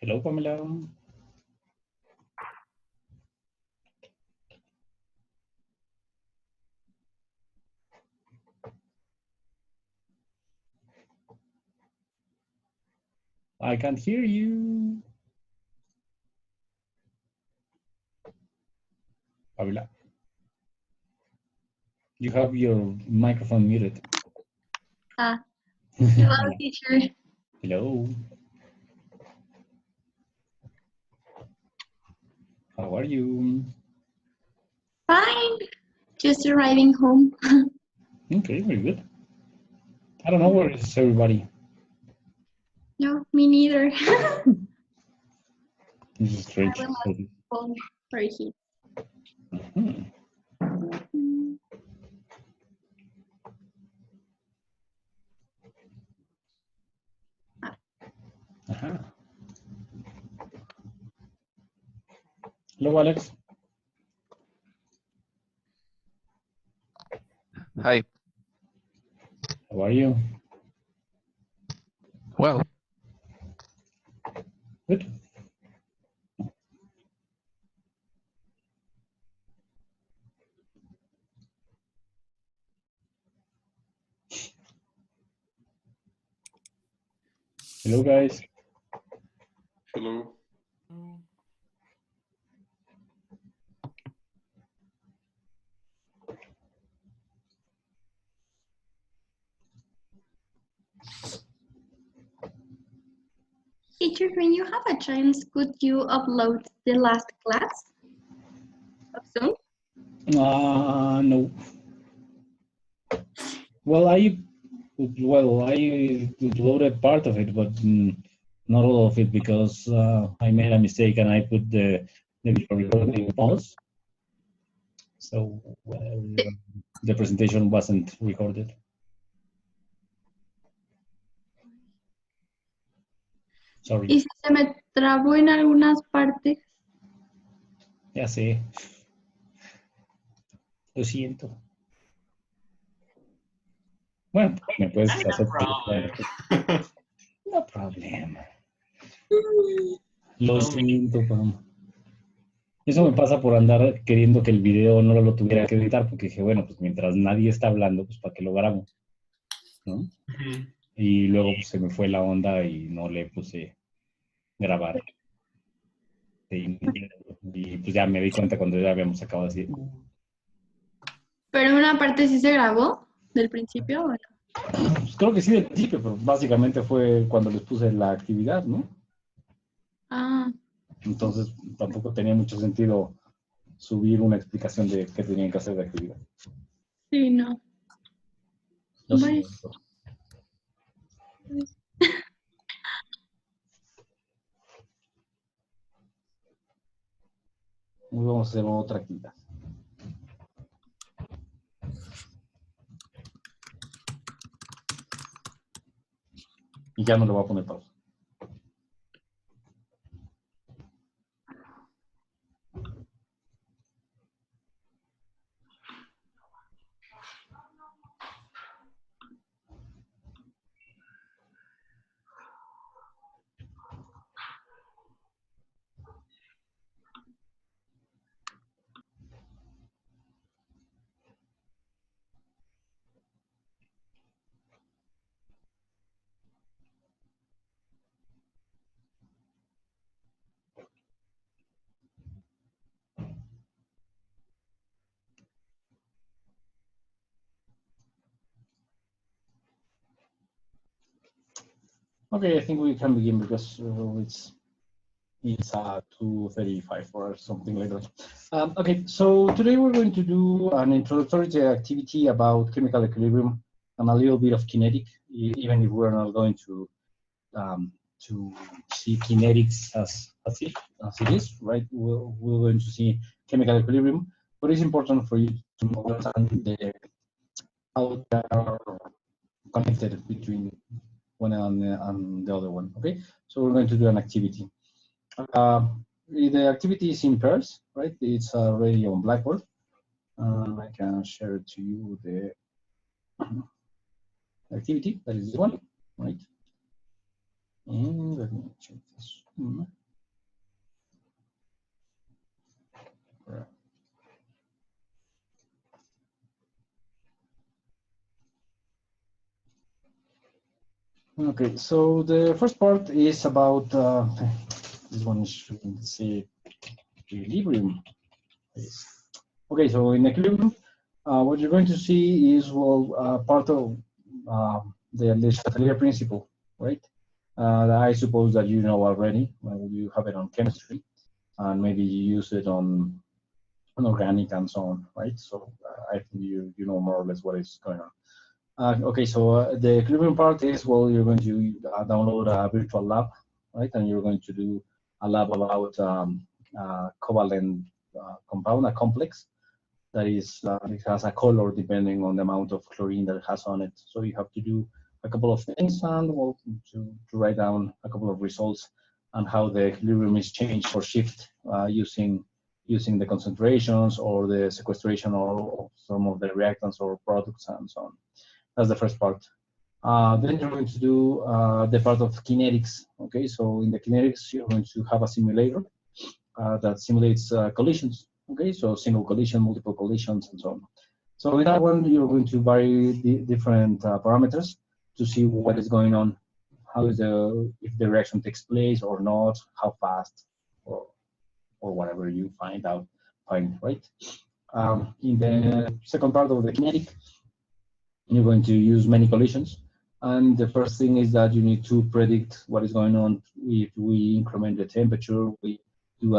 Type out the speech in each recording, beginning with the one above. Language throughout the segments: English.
Hello, Pamela. I can't hear you. Pamela. You have your microphone muted. Hello, teacher. Hello. How are you? Fine. Just arriving home. Okay, very good. I don't know where is everybody. No, me neither. This is strange. I will have home right here. Mhm. Ajá. Hello, Alex. Hi. How are you? Well, Good. Hello, guys. Hello. Teacher, when you have a chance, could you upload the last class of Zoom? No. Well, I uploaded part of it, but not all of it because I made a mistake and I put the video recording pause. So the presentation wasn't recorded. Sorry. Y si se me trabó en algunas partes. Ya sé. Lo siento. Bueno, me puedes hacer. No problem. Lo siento, Pam. Eso me pasa por andar queriendo que el video no lo tuviera que editar, porque dije, bueno, pues mientras nadie está hablando, pues para qué lo grabo, ¿no? Y luego pues, se me fue la onda y no le puse grabar. Y pues ya me di cuenta cuando ya habíamos acabado así. Pero una parte sí se grabó del principio, ¿o no? Pues creo que sí del principio, pero básicamente fue cuando les puse la actividad, ¿no? Ah. Entonces tampoco tenía mucho sentido subir una explicación de qué tenían que hacer de actividad. Sí, no. Lo Bueno. siento. Hoy vamos a hacer otra actividad. Y ya no le voy a poner pausa. Okay, I think we can begin because it's 2:35 or something like that. Okay, so today we're going to do an introductory activity about chemical equilibrium and a little bit of kinetic, even if we're not going to to see kinetics as it is, right? We're going to see chemical equilibrium, but it's important for you to understand how they are connected between one and the other one. Okay, so we're going to do an activity. The activity is in pairs, right? It's already on Blackboard. I can share it to you the activity. That is this one, right? And let me check this. Okay, so the first part is about this one is showing the equilibrium. Okay, so in equilibrium, what you're going to see is part of the Le Chatelier principle, right? I suppose that you know already. Well, you have it on chemistry, and maybe you use it on organic and so on, right? So I think you know more or less what is going on. Okay, so the equilibrium part is, well, you're going to download a virtual lab, right? And you're going to do a lab about covalent compound, a complex that is it has a color depending on the amount of chlorine that it has on it. So you have to do a couple of things and well, to write down a couple of results on how the equilibrium is changed or shift using the concentrations or the sequestration or some of the reactants or products and so on. That's the first part. Then you're going to do the part of kinetics. Okay, so in the kinetics, you're going to have a simulator that simulates collisions. Okay, so single collision, multiple collisions, and so on. So in that one, you're going to vary the different parameters to see what is going on, how is if the reaction takes place or not, how fast, or whatever you find, right? In the second part of the kinetic, you're going to use many collisions. And the first thing is that you need to predict what is going on if we increment the temperature, we do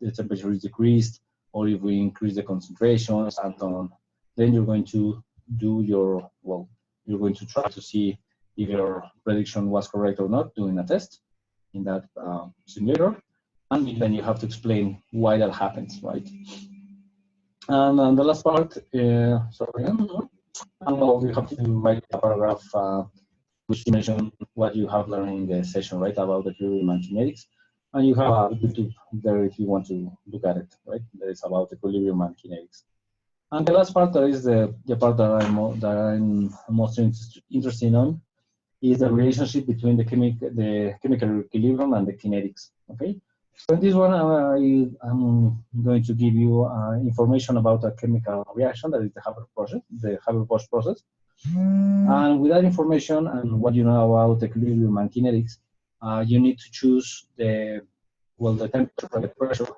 the temperature is decreased, or if we increase the concentrations and so on. Then you're going to do you're going to try to see if your prediction was correct or not, doing a test in that simulator. And then you have to explain why that happens, right? And the last part, and well, you have to write a paragraph which mention what you have learned in the session, right, about the equilibrium and kinetics. And you have a YouTube there if you want to look at it, right? That is about equilibrium and kinetics. And the last part, that is the part that I'm most interested in, is the relationship between the chemical equilibrium and the kinetics. Okay. So in this one, I'm going to give you information about a chemical reaction, that is the Haber-Bosch process. And with that information and what you know about equilibrium and kinetics, you need to choose the temperature and the pressure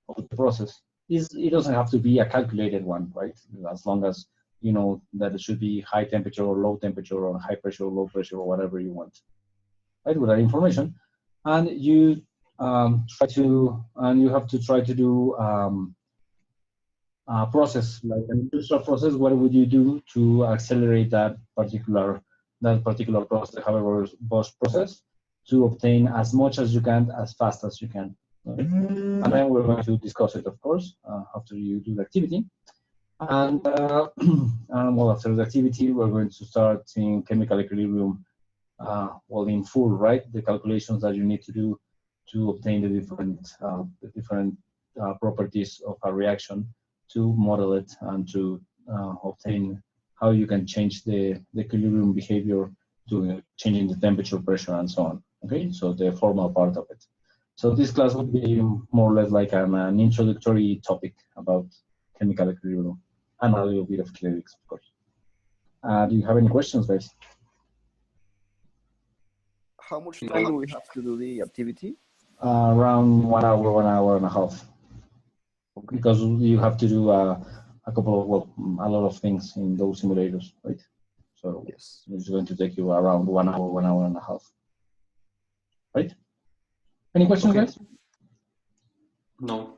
of the process. It doesn't have to be a calculated one, right? As long as you know that it should be high temperature or low temperature or high pressure or low pressure or whatever you want, right? With that information, and you you have to try to do a process, like an industrial process. What would you do to accelerate that particular process, the Haber-Bosch process, to obtain as much as you can, as fast as you can? Right? And then we're going to discuss it, of course, after you do the activity. And well, after the activity, we're going to start seeing chemical equilibrium, in full, right? The calculations that you need to do to obtain the different properties of a reaction, to model it and to obtain how you can change the equilibrium behavior to changing the temperature, pressure, and so on. Okay, so the formal part of it. So this class would be more or less like an introductory topic about chemical equilibrium and a little bit of kinetics, of course. Do you have any questions, guys? How much time do we have to do the activity? Around 1 hour, 1 hour and a half. Okay. Because you have to do a couple of, a lot of things in those simulators, right? So yes, it's going to take you around 1 hour, 1 hour and a half. Right? Any questions, guys? No.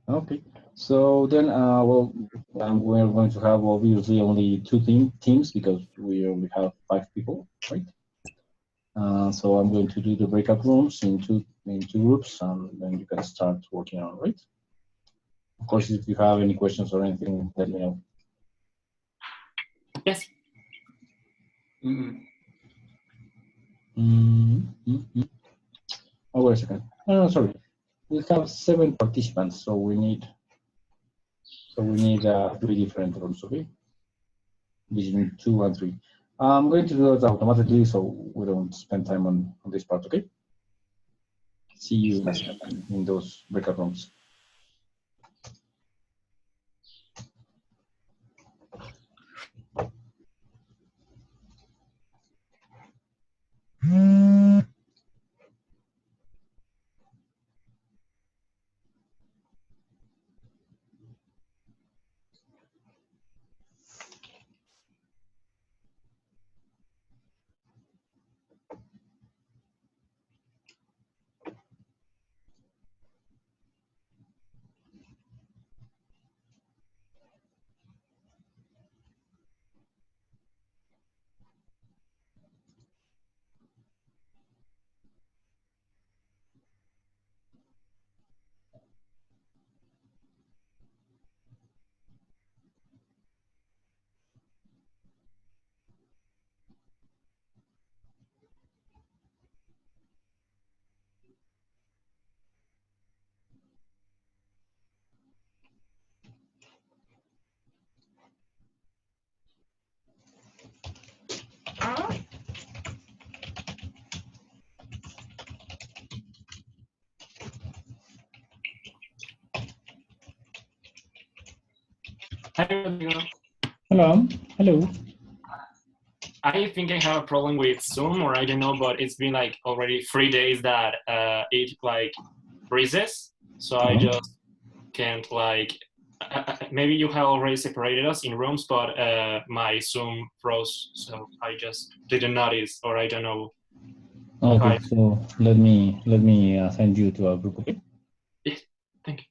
Okay. So then, we're going to have obviously only two teams because we only have 5 people, right? So I'm going to do the breakout rooms in two groups, and then you can start working on it, right? Of course, if you have any questions or anything, let me know. Yes. Oh, wait a second. Oh, sorry. We have 7 participants, so we need 3 different rooms, okay? Between 2 and 3. I'm going to do it automatically, so we don't spend time on this part, okay? See you in those breakout rooms. Hello. Hello. I think I have a problem with Zoom, or I don't know, but it's been like already 3 days that it like freezes. So I just can't like, maybe you have already separated us in rooms, but my Zoom froze. So I just didn't notice, or I don't know. Okay, so let me send you to a group, okay? Yes, thank you.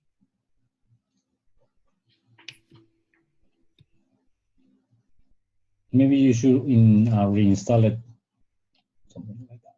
Maybe you should reinstall it, something like that.